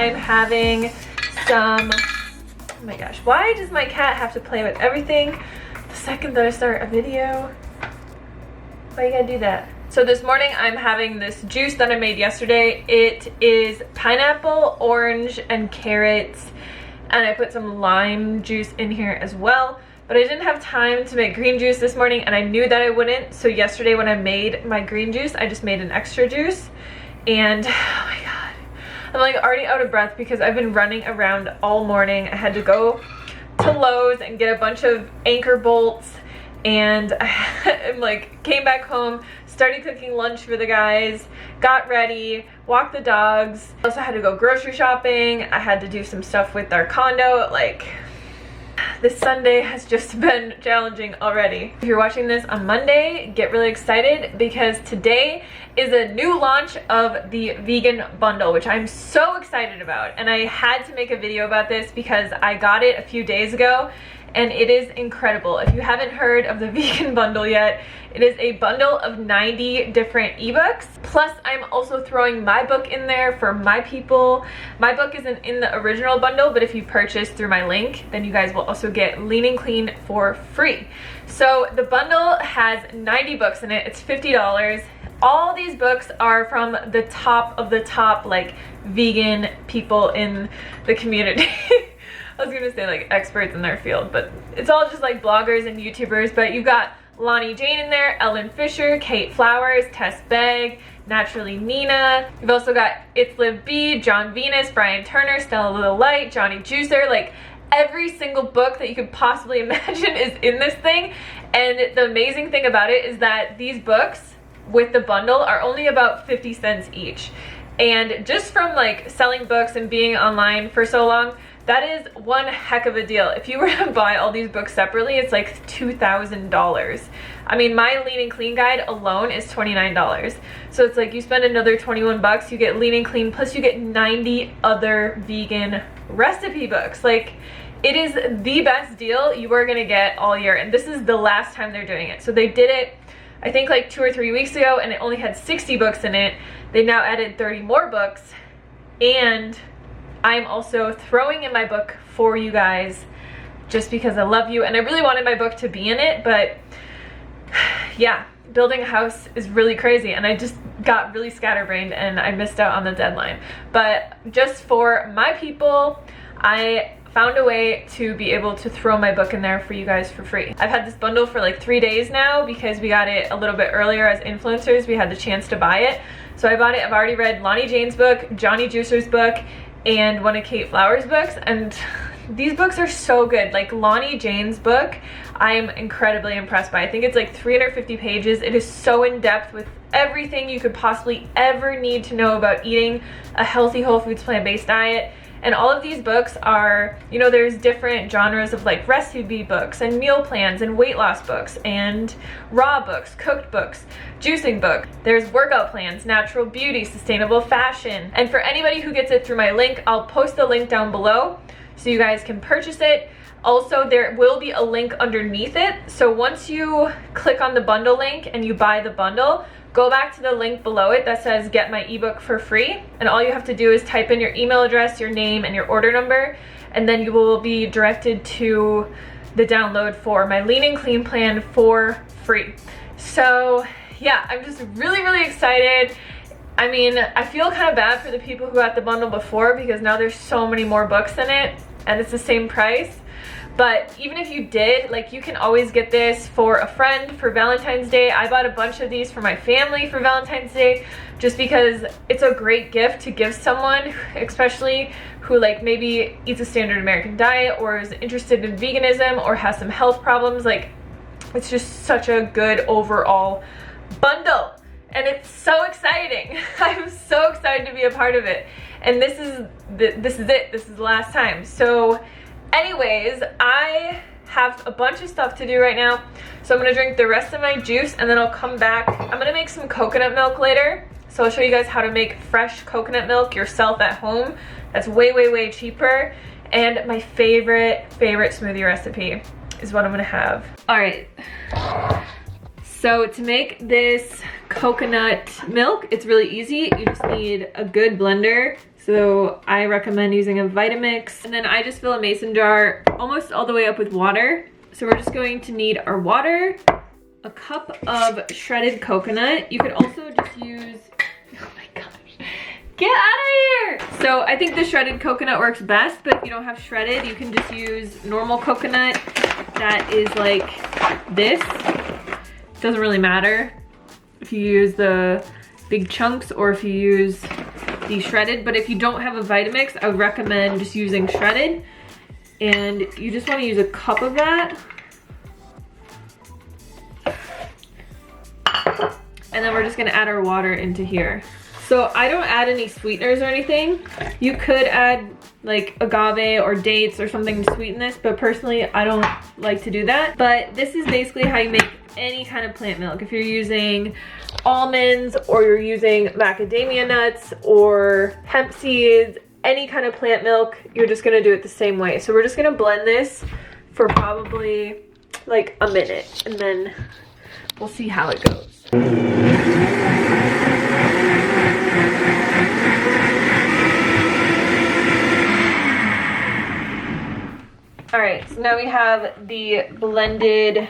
I'm having some, oh my gosh, why does my cat have to play with everything the second that I start a video? Why you gotta do that? So this morning I'm having this juice that I made yesterday. It is pineapple, orange, and carrots, and I put some lime juice in here as well. But I didn't have time to make green juice this morning, and I knew that I wouldn't. So yesterday when I made my green juice, I just made an extra juice. And oh my god, I'm like already out of breath because I've been running around all morning. I had to go to Lowe's and get a bunch of anchor bolts, and I like came back home, started cooking lunch for the guys, got ready, walked the dogs. I also had to go grocery shopping. I had to do some stuff with our condo. Like, this Sunday has just been challenging already. If you're watching this on Monday, get really excited because today is a new launch of the vegan bundle, which I'm so excited about. And I had to make a video about this because I got it a few days ago and it is incredible. If you haven't heard of the vegan bundle yet, it is a bundle of 90 different ebooks. Plus, I'm also throwing my book in there for my people. My book isn't in the original bundle, but if you purchase through my link, then you guys will also get Lean and Clean for free. So the bundle has 90 books in it. It's $50. All these books are from the top of the top, like, vegan people in the community. I was gonna say like experts in their field, but it's all just like bloggers and YouTubers. But you've got Lonnie Jane in there, Ellen Fisher, Kate Flowers, Tess Begg, Naturally Nina. You've also got It's Liv B, John Venus, Brian Turner, Stella Little Light, Johnny Juicer. Like, every single book that you could possibly imagine is in this thing. And the amazing thing about it is that these books with the bundle are only about 50 cents each. And just from like selling books and being online for so long, that is one heck of a deal. If you were to buy all these books separately, it's like $2,000. I mean, my Lean and Clean guide alone is $29. So it's like you spend another 21 bucks, you get Lean and Clean, plus you get 90 other vegan recipe books. Like, it is the best deal you are gonna get all year. And this is the last time they're doing it. So they did it, I think like 2 or 3 weeks ago, and it only had 60 books in it. They now added 30 more books, and I'm also throwing in my book for you guys just because I love you, and I really wanted my book to be in it, but yeah, building a house is really crazy, and I just got really scatterbrained and I missed out on the deadline. But just for my people, I found a way to be able to throw my book in there for you guys for free. I've had this bundle for like 3 days now because we got it a little bit earlier as influencers. We had the chance to buy it. So I bought it. I've already read Lonnie Jane's book, Johnny Juicer's book, and one of Kate Flowers' books, and these books are so good. Like Lonnie Jane's book, I am incredibly impressed by. I think it's like 350 pages. It is so in-depth with everything you could possibly ever need to know about eating a healthy, whole foods, plant-based diet. And all of these books are, you know, there's different genres of like recipe books and meal plans and weight loss books and raw books, cooked books, juicing books. There's workout plans, natural beauty, sustainable fashion. And for anybody who gets it through my link, I'll post the link down below so you guys can purchase it. Also, there will be a link underneath it. So once you click on the bundle link and you buy the bundle, go back to the link below it that says get my ebook for free, and all you have to do is type in your email address, your name, and your order number, and then you will be directed to the download for my Lean and Clean plan for free. So yeah, I'm just really excited. I mean, I feel kind of bad for the people who got the bundle before because now there's so many more books in it and it's the same price. But even if you did, like, you can always get this for a friend for Valentine's Day. I bought a bunch of these for my family for Valentine's Day just because it's a great gift to give someone, especially who like maybe eats a standard American diet or is interested in veganism or has some health problems. Like, it's just such a good overall bundle, and it's so exciting. I'm so excited to be a part of it, and this is it. This is the last time. So anyways, I have a bunch of stuff to do right now, so I'm gonna drink the rest of my juice and then I'll come back. I'm gonna make some coconut milk later, so I'll show you guys how to make fresh coconut milk yourself at home. That's way cheaper, and my favorite smoothie recipe is what I'm gonna have. All right, so to make this coconut milk, it's really easy. You just need a good blender, So I recommend using a Vitamix. And then I just fill a mason jar almost all the way up with water. So we're just going to need our water, a cup of shredded coconut. You could also just use, oh my gosh, get out of here! So I think the shredded coconut works best, but if you don't have shredded, you can just use normal coconut that is like this. Doesn't really matter if you use the big chunks or if you use the shredded, but if you don't have a Vitamix, I would recommend just using shredded. And you just want to use a cup of that. And then we're just gonna add our water into here. So I don't add any sweeteners or anything. You could add like agave or dates or something to sweeten this, but personally I don't like to do that. But this is basically how you make any kind of plant milk. If you're using almonds or you're using macadamia nuts or hemp seeds, any kind of plant milk, you're just gonna do it the same way. So we're just gonna blend this for probably like a minute and then we'll see how it goes. All right, so now we have the blended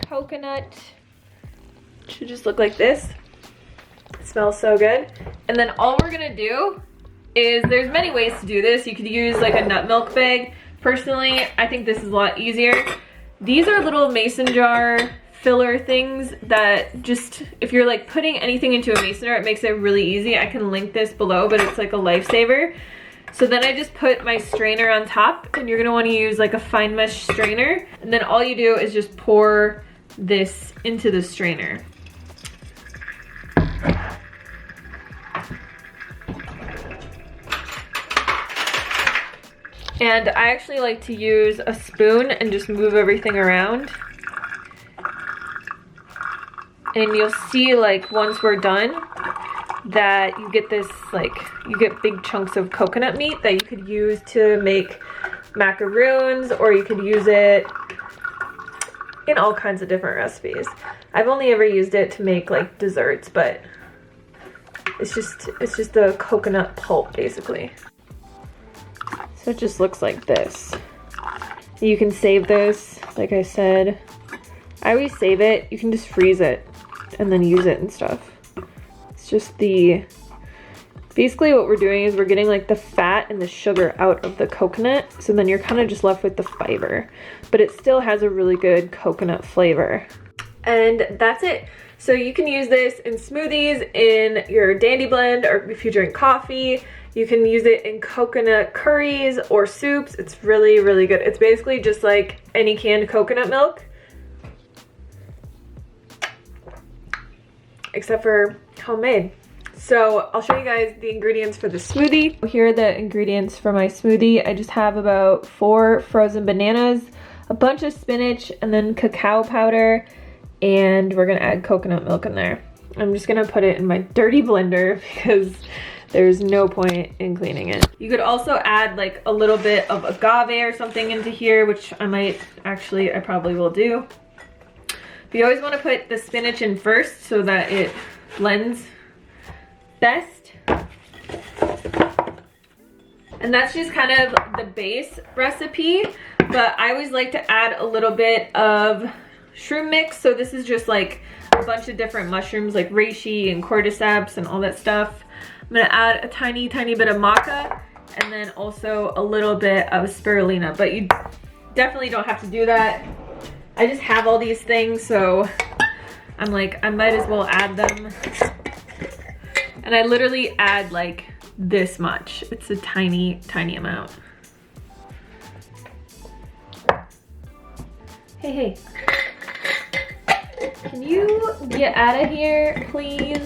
coconut. It should just look like this. It smells so good. And then all we're gonna do is, there's many ways to do this. You could use like a nut milk bag. Personally, I think this is a lot easier. These are little mason jar filler things that just, if you're like putting anything into a mason jar, it makes it really easy. I can link this below, but it's like a lifesaver. So then I just put my strainer on top, and you're gonna wanna use like a fine mesh strainer. And then all you do is just pour this into the strainer. And I actually like to use a spoon and just move everything around. And you'll see like once we're done that you get this, like, you get big chunks of coconut meat that you could use to make macaroons, or you could use it in all kinds of different recipes. I've only ever used it to make like desserts, but it's just the coconut pulp basically. So it just looks like this. You can save this, like I said. I always save it. You can just freeze it and then use it and stuff. It's just basically what we're doing is we're getting like the fat and the sugar out of the coconut. So then you're kind of just left with the fiber, but it still has a really good coconut flavor. And that's it. So you can use this in smoothies, in your dandy blend, or if you drink coffee. You can use it in coconut curries or soups. It's really, really good. It's basically just like any canned coconut milk, except for homemade. So I'll show you guys the ingredients for the smoothie. Here are the ingredients for my smoothie. I just have about 4 frozen bananas, a bunch of spinach, and then cacao powder, and we're gonna add coconut milk in there. I'm just gonna put it in my dirty blender because there's no point in cleaning it. You could also add like a little bit of agave or something into here, which I probably will do. But you always want to put the spinach in first so that it blends best. And that's just kind of the base recipe, but I always like to add a little bit of shroom mix. So this is just like a bunch of different mushrooms like reishi and cordyceps and all that stuff. I'm gonna add a tiny bit of maca and then also a little bit of spirulina, but you definitely don't have to do that. I just have all these things, so I'm like, I might as well add them. And I literally add like this much. It's a tiny amount. Hey. Can you get out of here, please?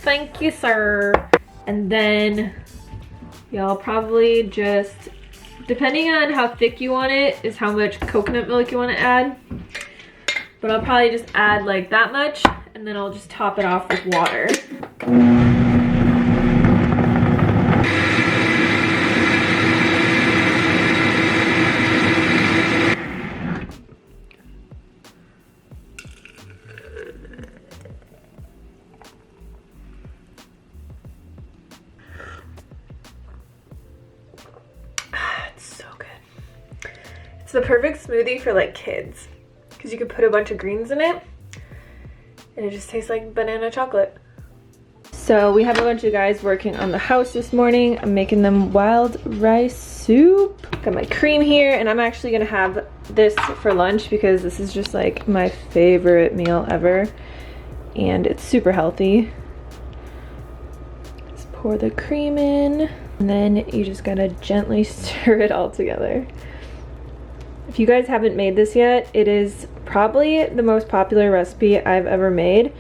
Thank you, sir. And then y'all probably just, depending on how thick you want it, is how much coconut milk you want to add. But I'll probably just add like that much, and then I'll just top it off with water. the perfect smoothie for like kids because you could put a bunch of greens in it and it just tastes like banana chocolate. So we have a bunch of guys working on the house this morning. I'm making them wild rice soup. Got my cream here, and I'm actually gonna have this for lunch because this is just like my favorite meal ever. And it's super healthy. Just pour the cream in, and then you just gotta gently stir it all together. If you guys haven't made this yet, it is probably the most popular recipe I've ever made.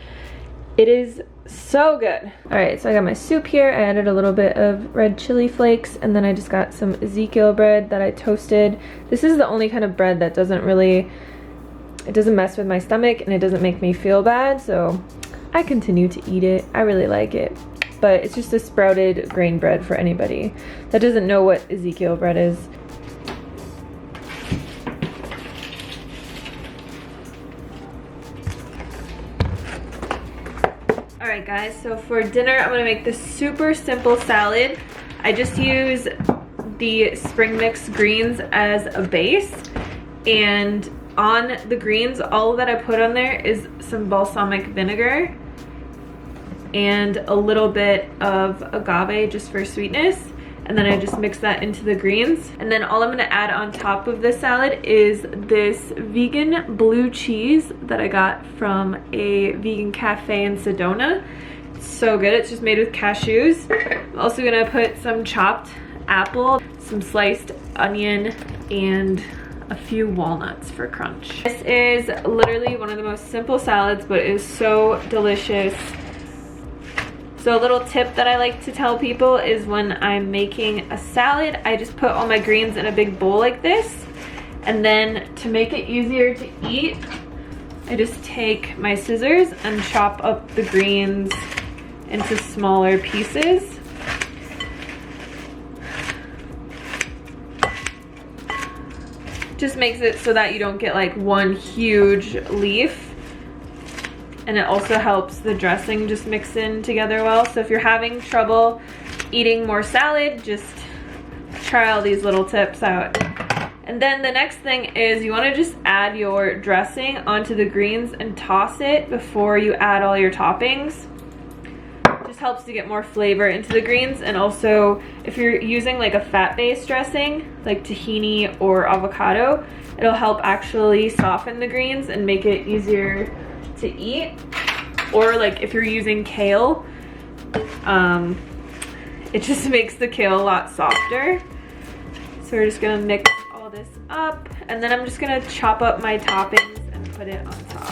It is so good. All right, so I got my soup here. I added a little bit of red chili flakes, and then I just got some Ezekiel bread that I toasted. This is the only kind of bread that doesn't mess with my stomach and it doesn't make me feel bad, so I continue to eat it. I really like it. But it's just a sprouted grain bread for anybody that doesn't know what Ezekiel bread is. Alright guys, so for dinner I'm going to make this super simple salad. I just use the spring mix greens as a base, and on the greens all that I put on there is some balsamic vinegar and a little bit of agave just for sweetness, and then I just mix that into the greens. And then all I'm going to add on top of this salad is this vegan blue cheese that I got from a vegan cafe in Sedona. It's so good. It's just made with cashews. I'm also going to put some chopped apple, some sliced onion, and a few walnuts for crunch. This is literally one of the most simple salads, but it is so delicious. So a little tip that I like to tell people is when I'm making a salad, I just put all my greens in a big bowl like this. And then to make it easier to eat, I just take my scissors and chop up the greens into smaller pieces. Just makes it so that you don't get like one huge leaf. And it also helps the dressing just mix in together well. So if you're having trouble eating more salad, just try all these little tips out. And then the next thing is you want to just add your dressing onto the greens and toss it before you add all your toppings. It just helps to get more flavor into the greens. And also if you're using like a fat-based dressing like tahini or avocado, it'll help actually soften the greens and make it easier to eat. Or like if you're using kale, it just makes the kale a lot softer. So we're just gonna mix all this up, and then I'm just gonna chop up my toppings and put it on top.